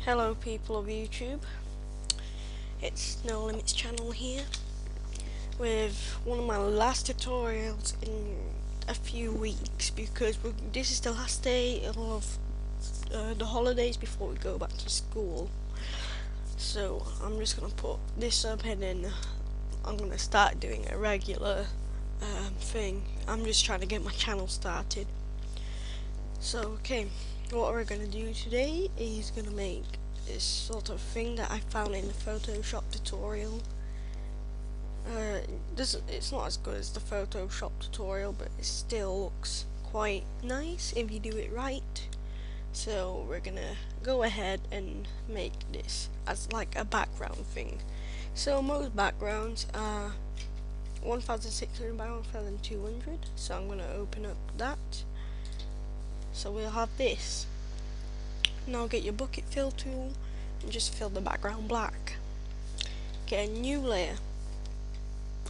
Hello people of YouTube, it's NoLimitsChannel here with one of my last tutorials in a few weeks because this is the last day of the holidays before we go back to school. So I'm just going to put this up and then I'm going to start doing a regular thing. I'm just trying to get my channel started. So okay, what we're going to do today is going to make this sort of thing that I found in the Photoshop tutorial. It's not as good as the Photoshop tutorial, but it still looks quite nice if you do it right. So we're gonna go ahead and make this as like a background thing. So most backgrounds are 1600 by 1200, so I'm gonna open up that. So we'll have this. Now get your bucket fill tool and just fill the background black. Get a new layer.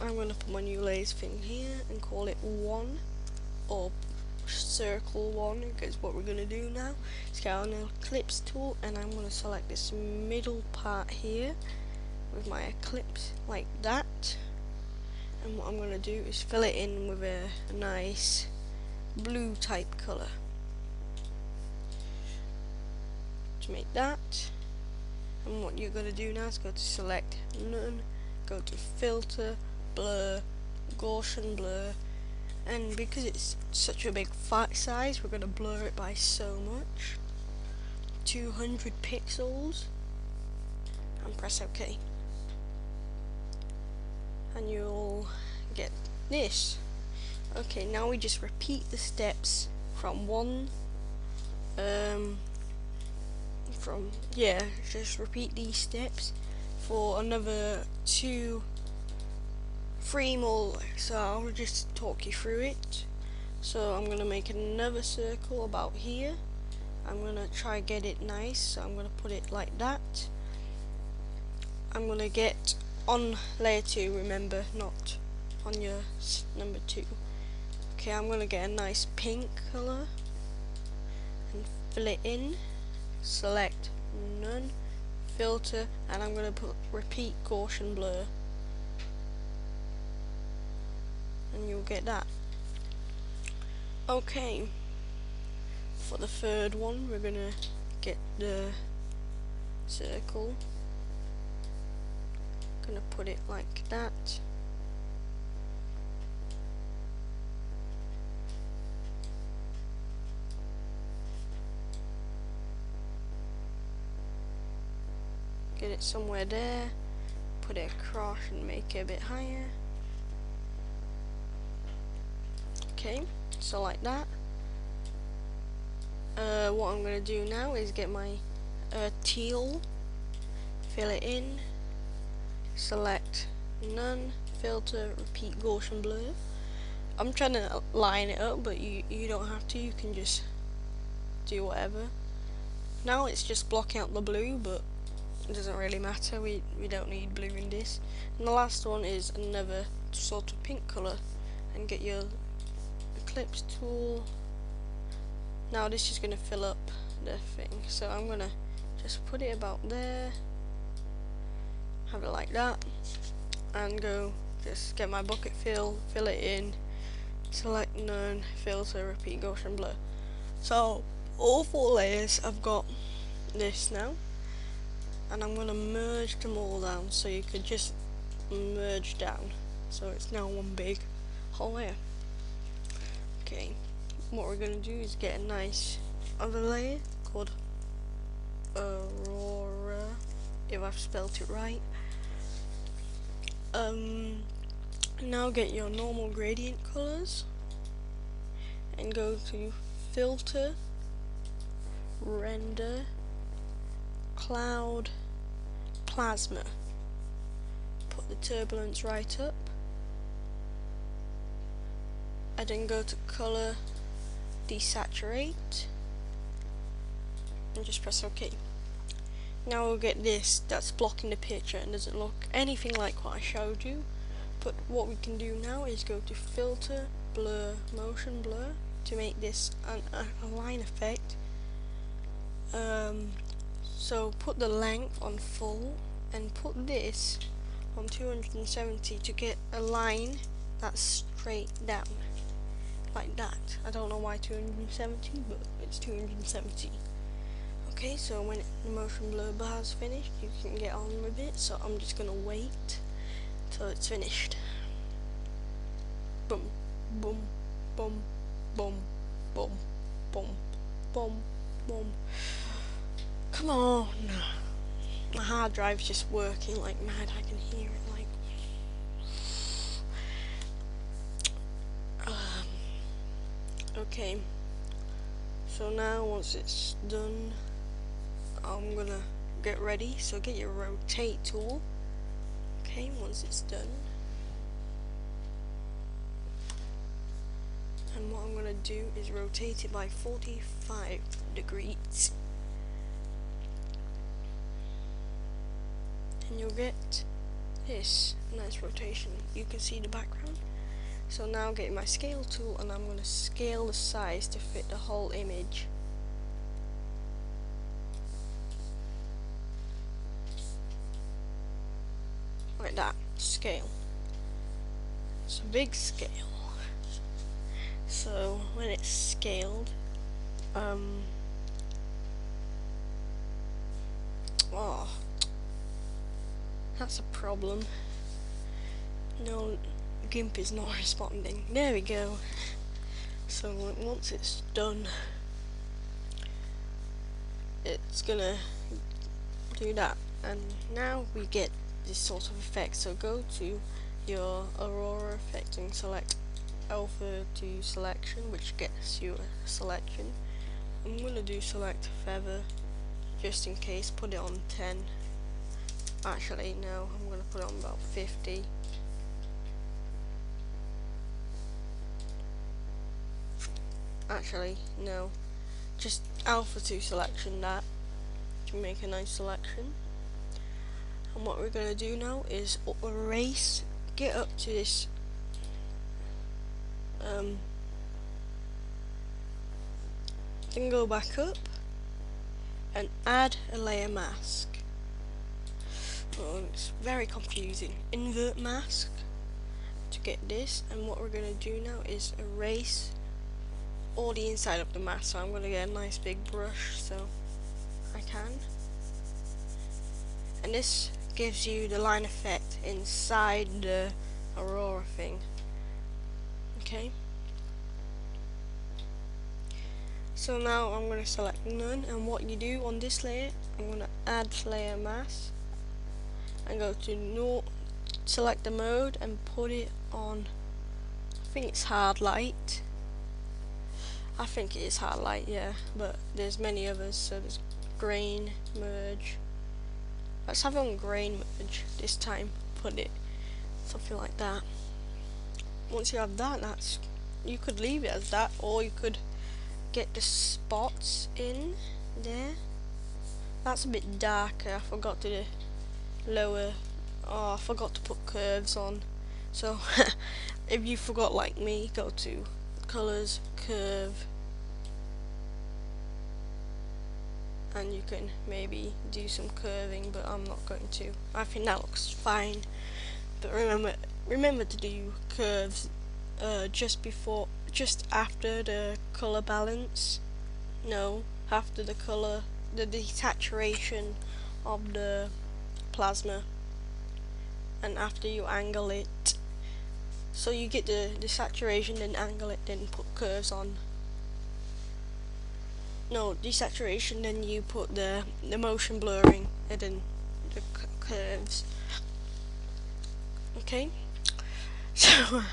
I'm going to put my new layers thing here and call it 1 or circle 1, because what we're going to do now is get on an ellipse tool and I'm going to select this middle part here with my ellipse like that, and what I'm going to do is fill it in with a nice blue type colour. To make that, and what you're going to do now is go to select none, go to filter, blur, Gaussian blur, and because it's such a big size we're going to blur it by so much, 200 pixels, and press OK, and you'll get this. Okay, now we just repeat the steps from just repeat these steps for another 3 more. So I'll just talk you through it. So I'm gonna make another circle about here. I'm gonna try get it nice, so I'm gonna put it like that. I'm gonna get on layer 2, remember, not on your number 2. Okay, I'm gonna get a nice pink color and fill it in. Select none, filter, and I'm going to repeat Gaussian blur, and you'll get that. Okay, for the third one we're going to get the circle, going to put it like that. Get it somewhere there, put it across and make it a bit higher. Okay, so like that. What I'm going to do now is get my teal, fill it in, select none, filter, repeat Gaussian blur. I'm trying to line it up, but you don't have to, you can just do whatever. Now it's just blocking out the blue, but it doesn't really matter, we don't need blue in this. And the last one is another sort of pink colour, and get your ellipse tool. Now this is going to fill up the thing, so I'm going to just put it about there, have it like that, and go just get my bucket fill it in, select none, filter, repeat Gaussian blur. So all 4 layers I've got this now, and I'm going to merge them all down, so you could just merge down, so it's now one big whole layer. Okay, what we're going to do is get a nice other layer called Aurora, if I've spelt it right. Now get your normal gradient colors and go to filter, render, cloud, plasma, put the turbulence right up, and then go to color, desaturate, and just press OK. Now we'll get this that's blocking the picture and doesn't look anything like what I showed you, but what we can do now is go to filter, blur, motion blur to make this a line effect. So put the length on full and put this on 270 to get a line that's straight down like that. I don't know why 270, but it's 270. Okay, so when the motion blur bar is finished, you can get on with it. So I'm just gonna wait till it's finished. Boom, boom, boom, boom, boom, boom, boom, boom. Come on. My hard drive's just working like mad. I can hear it like. Okay. So now once it's done, I'm gonna get ready. So get your rotate tool. Okay, once it's done. And what I'm gonna do is rotate it by 45 degrees. And you'll get this nice rotation. You can see the background. So now get my scale tool and I'm going to scale the size to fit the whole image. Like that. Scale. It's a big scale. So when it's scaled, oh, that's a problem. No, Gimp is not responding. There we go. So once it's done, it's gonna do that, and now we get this sort of effect. So go to your Aurora effect and select alpha to selection, which gets you a selection. I'm gonna do select feather just in case. Put it on 10. Actually no, I'm gonna put it on about 50. Actually no, just alpha to selection that to make a nice selection. And what we're gonna do now is erase, get up to this then go back up and add a layer mask. Oh, it's very confusing. Invert mask to get this, and what we're gonna do now is erase all the inside of the mask. So I'm gonna get a nice big brush so I can, and this gives you the line effect inside the Aurora thing. Okay, so now I'm going to select none, and what you do on this layer, I'm going to add layer mask and go to no, select the mode and put it on, I think it's hard light. I think it is hard light, yeah, but there's many others. So there's grain merge. Let's have it on grain merge this time. Put it something like that. Once you have that, that's, you could leave it as that, or you could get the spots in there. That's a bit darker. I forgot to lower. Oh, I forgot to put curves on. So if you forgot like me, go to colors, curve, and you can maybe do some curving, but I'm not going to. I think that looks fine. But remember to do curves just after the color balance. No, after the color, the desaturation of the plasma, and after you angle it. So you get the desaturation, then angle it, then put curves on. No, desaturation, then you put the motion blurring, and then the curves. Okay, so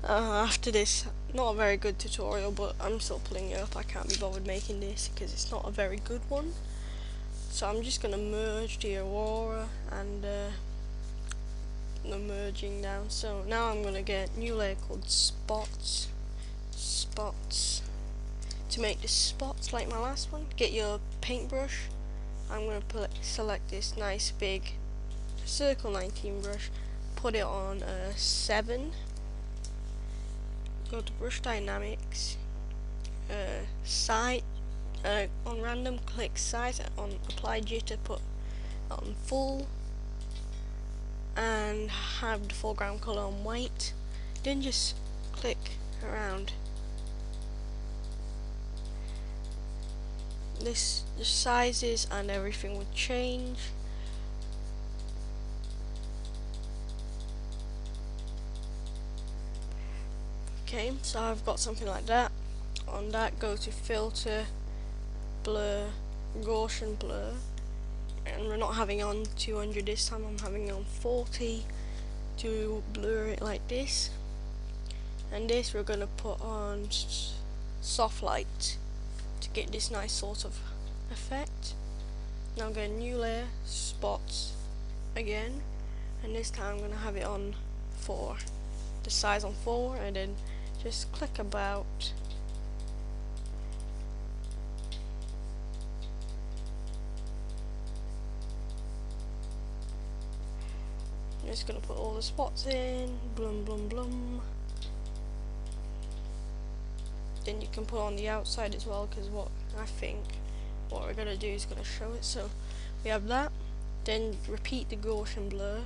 after this, not a very good tutorial, but I'm still pulling it up. I can't be bothered making this because it's not a very good one. So I'm just gonna merge the Aurora and the merging down. So now I'm gonna get a new layer called spots. To make the spots like my last one, get your paintbrush. I'm gonna select this nice big circle 19 brush. Put it on 7. Go to brush dynamics, side on random, click size, on apply jitter, put on full, and have the foreground color on white. Then just click around this, the sizes and everything would change. Okay, so I've got something like that. On that, go to filter, blur, Gaussian blur, and we're not having on 200 this time, I'm having on 40 to blur it like this. And this we're going to put on soft light to get this nice sort of effect. Now I'm going to new layer, spots again, and this time I'm going to have it on 4, the size on 4, and then just click about. I'm just going to put all the spots in, blum blum blum. Then you can put on the outside as well, because what we're going to do is going to show it. So we have that, then repeat the Gaussian blur.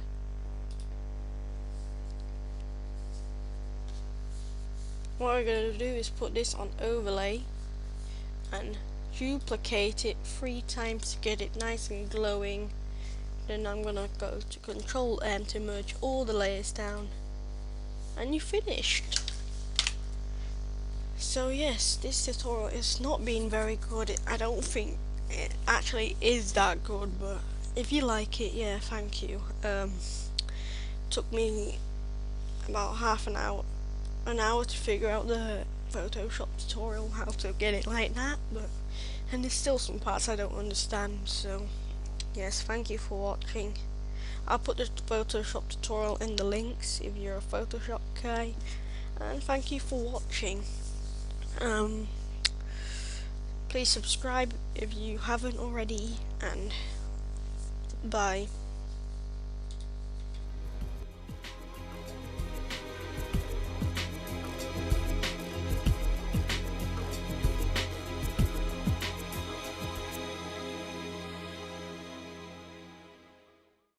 What we're going to do is put this on overlay and duplicate it 3 times to get it nice and glowing. Then I'm going to go to Control M to merge all the layers down, and you're finished. So yes, this tutorial is not being very good. I don't think it actually is that good, but if you like it, yeah, thank you. Took me about half an hour to figure out the Photoshop tutorial, how to get it like that, and there's still some parts I don't understand, so yes, thank you for watching. I'll put the Photoshop tutorial in the links if you're a Photoshop guy, and thank you for watching. Please subscribe if you haven't already, and bye.